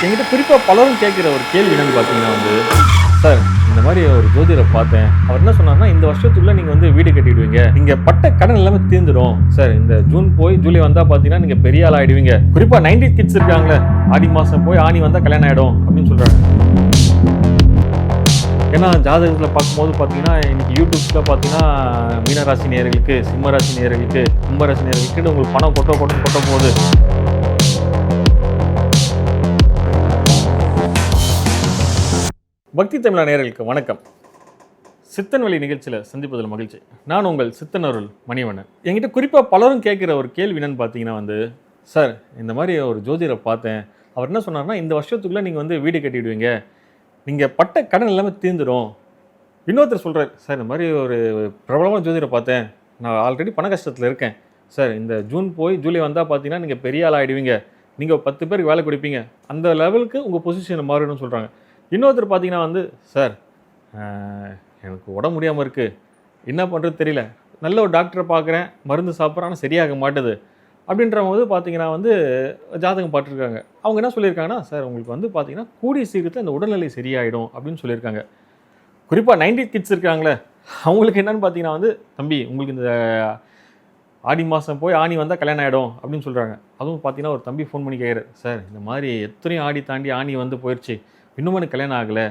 என்கிட்ட குறிப்பாக பலரும் கேட்குற ஒரு கேள்வி என்னன்னு பார்த்தீங்கன்னா சார் இந்த மாதிரி ஒரு ஜோதிடரை பார்த்தேன். அவர் என்ன சொன்னார்னா, இந்த வருஷத்துக்குள்ள நீங்கள் வீடு கட்டிடுவீங்க, நீங்கள் பட்ட கடன் எல்லாமே தீர்ந்துடும் சார். இந்த ஜூன் போய் ஜூலை வந்தால் பார்த்தீங்கன்னா நீங்கள் பெரிய ஆள் ஆகிடுவீங்க. குறிப்பாக 90 கிட்ஸ் இருக்காங்களே, ஆடி மாதம் போய் ஆணி வந்தால் கல்யாணம் ஆகிடும் அப்படின்னு சொல்கிறாங்க. ஏன்னா ஜாதகத்தில் பார்க்கும்போது பார்த்தீங்கன்னா இன்னைக்கு யூடியூப்ஸில் பார்த்தீங்கன்னா மீனராசி நேயர்களுக்கு, சிம்மராசி நேயர்களுக்கு, கும்பராசி நேயர்களுக்கு உங்களுக்கு பணம் கொட்ட போகுது. பக்தி தமிழா நேயர்களுக்கு வணக்கம். சித்தன் வழி நிகழ்ச்சியில் சந்திப்பதில் மகிழ்ச்சி. நான் உங்கள் சித்தன் அருள் மணிவண்ணன். என்கிட்ட குறிப்பாக பலரும் கேட்குற ஒரு கேள்வி என்னன்னு பார்த்தீங்கன்னா சார் இந்த மாதிரி ஒரு ஜோதிடரை பார்த்தேன். அவர் என்ன சொன்னார்னா, இந்த வருஷத்துக்குள்ளே நீங்கள் வீடு கட்டிடுவீங்க, நீங்கள் பட்ட கடன் எல்லாமே தீர்ந்துடும். இன்னொருத்தர் சொல்கிறார், சார் இந்த மாதிரி ஒரு பிரபலமான ஜோதிடரை பார்த்தேன், நான் ஆல்ரெடி பண கஷ்டத்தில் இருக்கேன் சார். இந்த ஜூன் போய் ஜூலை வந்தால் பார்த்தீங்கன்னா நீங்கள் பெரிய ஆள் ஆகிடுவீங்க, நீங்கள் 10 பேருக்கு வேலை கொடுப்பீங்க, அந்த லெவலுக்கு உங்கள் பொசிஷனை மாறிடும்னு சொல்கிறாங்க. இன்னொருத்தர் பார்த்தீங்கன்னா சார் எனக்கு உடம்பு முடியாமல் இருக்குது, என்ன பண்ணுறது தெரியல, நல்ல ஒரு டாக்டரை பார்க்குறேன், மருந்து சாப்பிட்றேன், ஆனால் சரியாக மாட்டுது அப்படின்றபோது பார்த்தீங்கன்னா ஜாதகம் பார்த்துருக்காங்க. அவங்க என்ன சொல்லியிருக்காங்கன்னா, சார் உங்களுக்கு பார்த்தீங்கன்னா கூடிய சீக்கிரத்தில் இந்த உடல்நிலை சரியாயிடும் அப்படின்னு சொல்லியிருக்காங்க. குறிப்பாக 90 கிட்ஸ் இருக்காங்களே, அவங்களுக்கு என்னென்னு பார்த்தீங்கன்னா தம்பி உங்களுக்கு இந்த ஆடி மாதம் போய் ஆணி வந்தால் கல்யாணம் ஆகிடும் அப்படின்னு சொல்கிறாங்க. அதுவும் பார்த்தீங்கன்னா ஒரு தம்பி ஃபோன் பண்ணி கேட்குறாரு, சார் இந்த மாதிரி எத்தனையும் ஆடி தாண்டி ஆணி போயிடுச்சு, இன்னும் எனக்கு கல்யாணம் ஆகலை.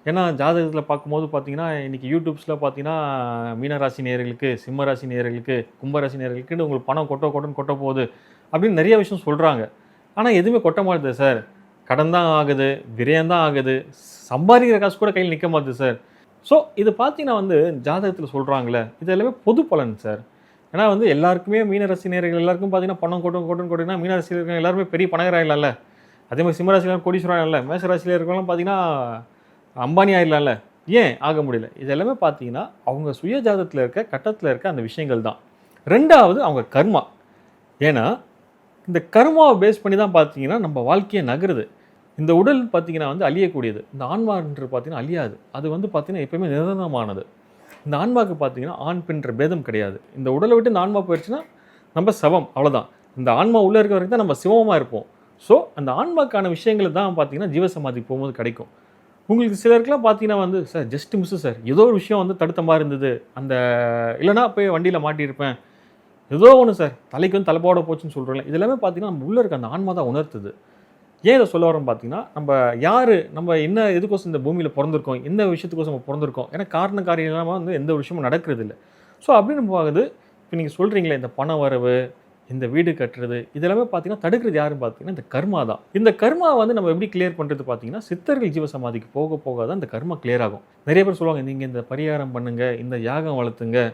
ஏன்னா ஜாதகத்தில் பார்க்கும்போது பார்த்தீங்கன்னா இன்றைக்கி யூடியூப்ஸில் பார்த்தீங்கன்னா மீனராசி நேயர்களுக்கு, சிம்மராசி நேயர்களுக்கு, கும்பராசி நேயர்களுக்கு உங்களுக்கு பணம் கொட்ட போகுது அப்படின்னு நிறைய விஷயம் சொல்கிறாங்க. ஆனால் எதுவுமே கொட்ட மாட்டுது சார். கடன் தான் ஆகுது, விரயம் தான் ஆகுது, சம்பாதிக்கிற காசு கூட கையில் நிற்க மாட்டுது சார். ஸோ இது பார்த்தீங்கன்னா ஜாதகத்தில் சொல்கிறாங்களே, இது எல்லாமே பொது பலன் சார். ஏன்னா எல்லாருக்குமே மீனராசி நேயர்கள் எல்லாருக்கும் பார்த்தீங்கன்னா பணம் கொட்டுன்னா மீனராசியில் இருக்கிற எல்லாருமே பெரிய பணக்காரர்கள்ல. அதே மாதிரி சிம்மராசியில் கோடீஸ்வரன் இல்லை, மேசராசியில் இருக்கிறவங்களாம் பார்த்தீங்கன்னா அம்பானி ஆயிடலாம்ல. ஏன் ஆக முடியல? இது எல்லாமே பார்த்தீங்கன்னா அவங்க சுய ஜாதகத்தில் இருக்க கட்டத்தில் இருக்க அந்த விஷயங்கள் தான். ரெண்டாவது அவங்க கர்மா. ஏன்னா இந்த கர்மாவை பேஸ் பண்ணி தான் பார்த்தீங்கன்னா நம்ம வாழ்க்கையை நகருது. இந்த உடல் பார்த்தீங்கன்னா அழியக்கூடியது, இந்த ஆன்மான்றது பார்த்தீங்கன்னா அழியாது. அது பார்த்தீங்கன்னா எப்பயுமே நிரந்தரமானது. இந்த ஆன்மாவுக்கு பார்த்தீங்கன்னா ஆண் பெண்ற பேதம் கிடையாது. இந்த உடலை விட்டு இந்த ஆன்மா போயிடுச்சுன்னா நம்ம சவம், அவ்வளோதான். இந்த ஆன்மா உள்ளே இருக்க வரைக்கும் தான் நம்ம சிவமாக இருப்போம். ஸோ அந்த ஆன்மாக்கான விஷயங்கள் தான் பார்த்தீங்கன்னா ஜீவசமாதிக்கு போகும்போது கிடைக்கும். உங்களுக்கு சிலருக்குலாம் பார்த்தீங்கன்னா சார் ஜஸ்ட் மிஸ்ஸு சார், ஏதோ ஒரு விஷயம் தடுத்த மாதிரி இருந்தது, அந்த இல்லைனா போய் வண்டியில் மாட்டியிருப்பேன், ஏதோ ஒன்று சார் தலைக்கு தலைப்பாவோட போச்சுன்னு சொல்கிறோம்ல. இது எல்லாமே பார்த்தீங்கன்னா நம்ம உள்ளே இருக்க அந்த ஆன்மா தான் உணர்த்துது. ஏன் இதை சொல்ல வரோம் பார்த்தீங்கன்னா, நம்ம யார், நம்ம என்ன எதுக்கோசம் இந்த பூமியில் பிறந்திருக்கோம், எந்த விஷயத்துக்கோசம் நம்ம பிறந்திருக்கோம், ஏன்னா காரண காரியம் இல்லாமல் எந்த ஒரு விஷயமும் நடக்கிறது இல்லை. ஸோ அப்படின்னு போகுது. இப்போ நீங்கள் சொல்கிறீங்களே இந்த பண வரவு, இந்த வீடு கட்டுறது, இதெல்லாமே பார்த்தீங்கன்னா தடுக்கிறது யாருன்னு பார்த்தீங்கன்னா இந்த கர்மா தான். இந்த கர்மா நம்ம எப்படி கிளியர் பண்ணுறது பார்த்தீங்கன்னா, சித்தர்கள் ஜீவசமாதிக்கு போக தான் இந்த கர்மா கிளியர் ஆகும். நிறைய பேர் சொல்லுவாங்க, நீங்கள் இந்த பரிகாரம் பண்ணுங்க, இந்த யாகம் வளர்த்துங்க,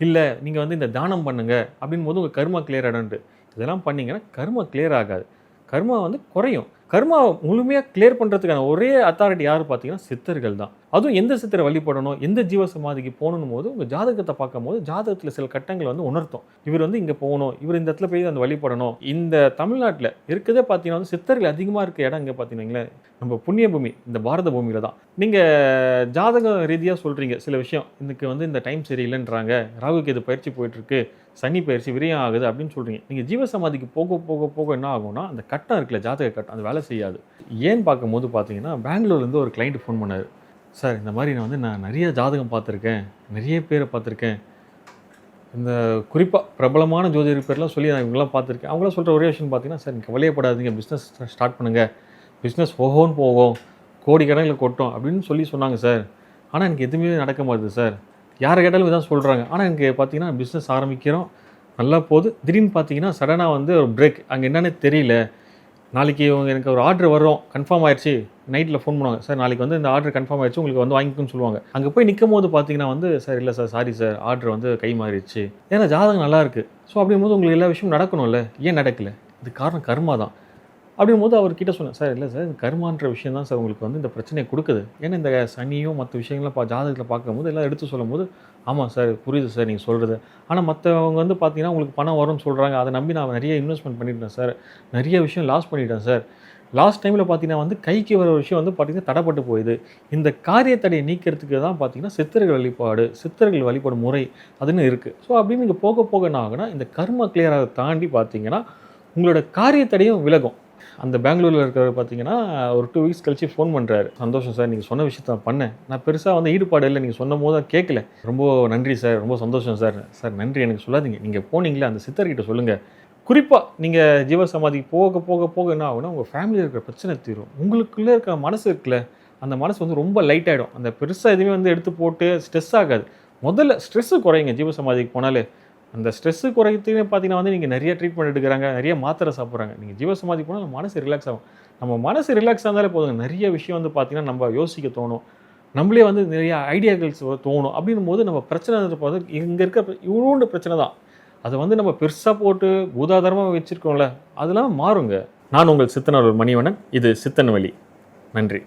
இல்லை நீங்கள் இந்த தானம் பண்ணுங்க அப்படின் போது உங்கள் கர்மா கிளியர் ஆகிடும்ட்டு. இதெல்லாம் பண்ணிங்கன்னா கர்மா கிளியர் ஆகாது, கர்மா குறையும். கர்மா முழுமையாக கிளியர் பண்ணுறதுக்கான ஒரே அத்தாரிட்டி யார் பார்த்தீங்கன்னா சித்தர்கள் தான். அதுவும் எந்த சித்தரை வழிபடணும், எந்த ஜீவசமாதிக்கு போகணும் போது உங்கள் ஜாதகத்தை பார்க்கும் போது ஜாதகத்தில் சில கட்டங்கள் உணர்த்தும். இவர் இங்கே போகணும், இவர் இந்த இடத்துல போய் அந்த வழிபடணும். இந்த தமிழ்நாட்டில் இருக்கிறதே பார்த்தீங்கன்னா சித்தர்கள் அதிகமாக இருக்க இடம் இங்கே பார்த்தீங்கன்னா நம்ம புண்ணிய பூமி, இந்த பாரத பூமியில் தான். நீங்கள் ஜாதக ரீதியாக சொல்கிறீங்க சில விஷயம், இதுக்கு இந்த டைம் சரியில்லைன்றாங்க, ராகுக்கு இது பயிற்சி போயிட்டுருக்கு, சனி பயிற்சி விரயம் ஆகுது அப்படின்னு சொல்கிறீங்க. நீங்கள் ஜீவசமாதிக்கு போக என்ன ஆகும்னா அந்த கட்டம் இருக்குல்ல, ஜாதக கட்டம், அது வேலை செய்யாது. ஏன்னு பார்க்கும்போது பார்த்தீங்கன்னா பெங்களூர்லேருந்து ஒரு கிளைண்ட் ஃபோன் பண்ணார், சார் இந்த மாதிரி நான் நிறைய ஜாதகம் பார்த்துருக்கேன், நிறைய பேரை பார்த்துருக்கேன், இந்த குறிப்பாக பிரபலமான ஜோதிடர் பேர்லாம் சொல்லி நான் இவங்கெல்லாம் பார்த்துருக்கேன். அவங்களாம் சொல்கிற ஒரே விஷயம் பார்த்தீங்கன்னா, சார் நீங்கள் கவலையப்படாதீங்க, பிஸ்னஸ் ஸ்டார்ட் பண்ணுங்கள், பிஸ்னஸ் போகும் கோடி கணக்கில் கொட்டும் அப்படின்னு சொன்னாங்க சார். ஆனால் எனக்கு எதுவுமே நடக்க மாட்டுது சார். யாரை கேட்டாலும் இதான் சொல்கிறாங்க. ஆனால் எனக்கு பார்த்தீங்கன்னா பிஸ்னஸ் ஆரம்பிக்கிறோம், நல்லா போகுது, திடீர்னு பார்த்தீங்கன்னா சடனாக ஒரு பிரேக், அங்கே என்னென்னு தெரியல. நாளைக்கு எனக்கு ஒரு ஆர்டர் வரும், கன்ஃபார்ம் ஆயிடுச்சு, நைட்டில் ஃபோன் பண்ணுவாங்க, சார் நாளைக்கு இந்த ஆர்டர் கன்ஃபார்ம் ஆயிடுச்சு, உங்களுக்கு வாங்கிக்கணும்னு சொல்லுவாங்க. அங்கே போய் நிற்கும் போது பார்த்தீங்கன்னா சார் இல்லை சார், சாரி சார், ஆர்டர் கை மாறிடுச்சு. ஏன்னா ஜாதகம் நல்லா இருக்குது. ஸோ அப்படிங்கும்போது உங்களுக்கு எல்லா விஷயமும் நடக்கணும்ல, ஏன் நடக்கலை? இது காரணம் கர்மா தான். அப்படிங்கும்போது அவர்கிட்ட சொன்னேன், சார் இல்லை சார், கர்மான்ற விஷயம் தான் சார் உங்களுக்கு இந்த பிரச்சனையை கொடுக்குது. ஏன்னா இந்த சனியும் மற்ற விஷயங்கள்லாம் ஜாதகத்தில் பார்க்கும்போது எல்லாம் எடுத்து சொல்லும் போது, ஆமாம் சார் புரியுது சார் நீங்கள் சொல்கிறது. ஆனால் மற்றவங்க பார்த்தீங்கன்னா உங்களுக்கு பணம் வரும்னு சொல்கிறாங்க, அதை நம்பி நான் நிறைய இன்வெஸ்ட்மெண்ட் பண்ணிட்டேன் சார், நிறைய விஷயம் லாஸ் பண்ணிட்டேன் சார். லாஸ்ட் டைமில் பார்த்தீங்கன்னா கைக்கு வர விஷயம் பார்த்தீங்கன்னா தடைப்பட்டு போயிடுது. இந்த காரியத்தடையை நீக்கிறதுக்கு தான் பார்த்தீங்கன்னா சித்தர்கள் வழிபாடு, சித்தர்கள் வழிபாடு முறை அதுன்னு இருக்குது. ஸோ அப்படின்னு நீங்கள் போக என்ன ஆகுனா, இந்த கர்ம கிளியராக தாண்டி பார்த்தீங்கன்னா உங்களோட காரியத்தடையும் விலகும். அந்த பெங்களூரில் இருக்கிறவர் பார்த்தீங்கன்னா ஒரு 2 வீக்ஸ் கழிச்சு ஃபோன் பண்ணுறாரு. சந்தோஷம் சார், நீங்கள் சொன்ன விஷயத்த நான் பண்ணேன். நான் பெருசாக வந்து ஈடுபாடு இல்லை, நீங்கள் சொன்ன போது தான் கேட்கல. ரொம்ப நன்றி சார், ரொம்ப சந்தோஷம் சார். சார் நன்றி எனக்கு சொல்லாதீங்க, நீங்கள் போனீங்களே அந்த சித்தர்கிட்ட சொல்லுங்கள். குறிப்பாக நீங்கள் ஜீவசமாதிக்கு போக போக போக என்ன ஆகுனா உங்கள் ஃபேமிலியில் இருக்கிற பிரச்சனை தீரும். உங்களுக்குள்ளே இருக்கிற மனசு இருக்குல்ல, அந்த மனசு வந்து ரொம்ப லைட் ஆகிடும். அந்த பெருசாக எதுவுமே வந்து எடுத்து போட்டு ஸ்ட்ரெஸ் ஆகாது. முதல்ல ஸ்ட்ரெஸ்ஸு குறையுங்க ஜீவசமாதிக்கு போனாலே. அந்த ஸ்ட்ரெஸ்ஸு குறையத்துக்குன்னு பார்த்தீங்கன்னா வந்து நீங்கள் நிறைய ட்ரீட்மெண்ட் எடுக்கிறாங்க, நிறைய மாத்திரை சாப்பிட்றாங்க. நீங்கள் ஜீவசமாதி போனால் நம்ம மனசு ரிலாக்ஸ் ஆகும். நம்ம மனசு ரிலாக்ஸ் ஆனாலே போதுங்க. நிறைய விஷயம் வந்து பார்த்தீங்கன்னா நம்ம யோசிக்க தோணும். நம்மளே வந்து நிறைய ஐடியாக்கள்ஸ் தோணும். அப்படின்னும் போது நம்ம பிரச்சனை போது இங்கே இருக்க இவ்வளோண்டு பிரச்சனை தான். அதை வந்து நம்ம பெருசாக போட்டு பூதாதாரமாக வச்சுருக்கோம்ல, அதெல்லாம் மாறுங்க. நான் உங்கள் சித்தன் அருள் மணிவண்ணன். இது சித்தன் வழி. நன்றி.